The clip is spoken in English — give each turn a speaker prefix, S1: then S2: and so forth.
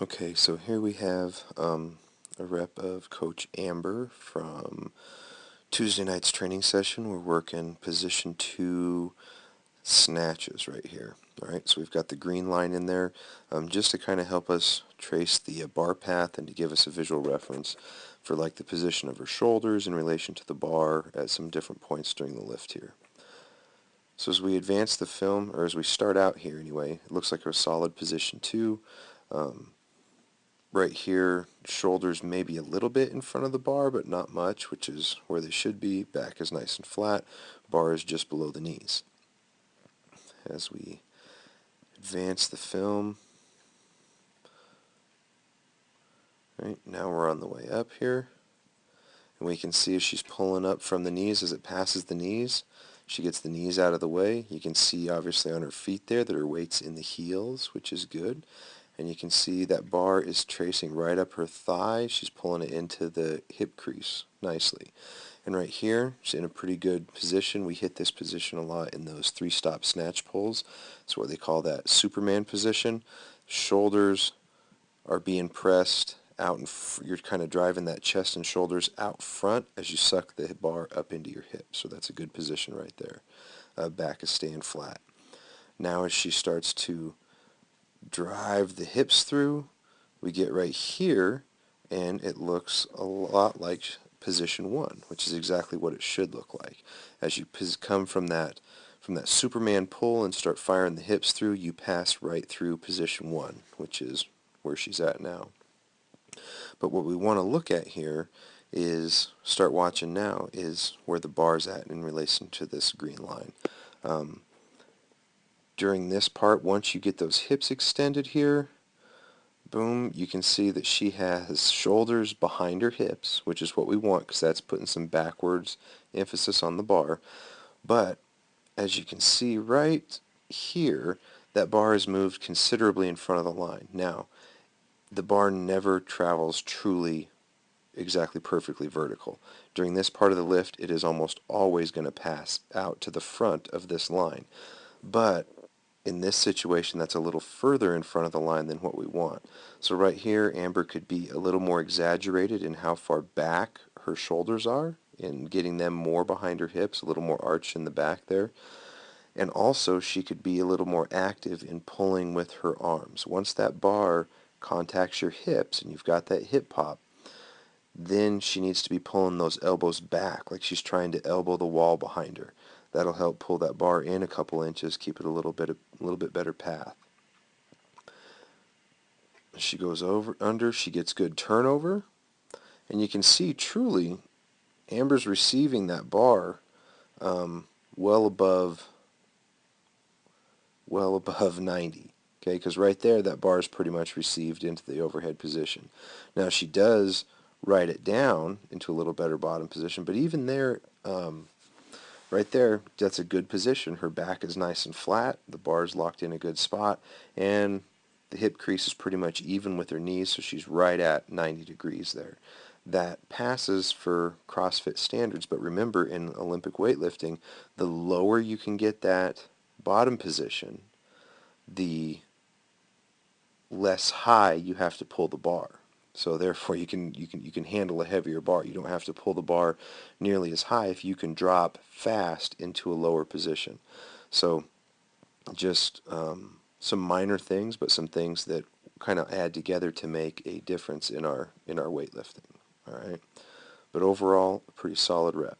S1: Okay, so here we have a rep of Coach Amber from Tuesday night's training session. We're working position 2 snatches right here. Alright, so we've got the green line in there just to kind of help us trace the bar path and to give us a visual reference for like the position of her shoulders in relation to the bar at some different points during the lift here. So as we advance the film, or as we start out here anyway, it looks like a solid position 2. Right here, shoulders maybe a little bit in front of the bar, but not much, which is where they should be. Back is nice and flat. Bar is just below the knees. As we advance the film, right, now we're on the way up here. And we can see as she's pulling up from the knees, as it passes the knees, she gets the knees out of the way. You can see obviously on her feet there that her weight's in the heels, which is good. And you can see that bar is tracing right up her thigh. She's pulling it into the hip crease nicely. And right here, she's in a pretty good position. We hit this position a lot in those 3-stop snatch pulls. That's what they call that Superman position. Shoulders are being pressed out, and you're kind of driving that chest and shoulders out front as you suck the bar up into your hips. So that's a good position right there. Back is staying flat. Now as she starts to drive the hips through, we get right here, and it looks a lot like position 1, which is exactly what it should look like. As you come from that Superman pull and start firing the hips through, you pass right through position 1, which is where she's at now. But what we want to look at here is, start watching now, is where the bar's at in relation to this green line. During this part, once you get those hips extended here, boom, you can see that she has shoulders behind her hips, which is what we want because that's putting some backwards emphasis on the bar. But as you can see right here, that bar has moved considerably in front of the line. Now, the bar never travels truly exactly perfectly vertical. During this part of the lift, it is almost always going to pass out to the front of this line. But in this situation, that's a little further in front of the line than what we want. So right here, Amber could be a little more exaggerated in how far back her shoulders are, in getting them more behind her hips, a little more arch in the back there. And also, she could be a little more active in pulling with her arms. Once that bar contacts your hips and you've got that hip pop, then she needs to be pulling those elbows back, like she's trying to elbow the wall behind her. That'll help pull that bar in a couple inches, keep it a little bit better path. She goes over under, she gets good turnover, and you can see truly Amber's receiving that bar well above 90. Okay, because right there that bar is pretty much received into the overhead position. Now she does write it down into a little better bottom position, but even there, right there, that's a good position. Her back is nice and flat, the bar is locked in a good spot, and the hip crease is pretty much even with her knees, so she's right at 90 degrees there. That passes for CrossFit standards, but remember, in Olympic weightlifting, the lower you can get that bottom position, the less high you have to pull the bar. So therefore you can handle a heavier bar. You don't have to pull the bar nearly as high if you can drop fast into a lower position. So just some minor things, but some things that kind of add together to make a difference in our weightlifting. All right, but overall, a pretty solid rep.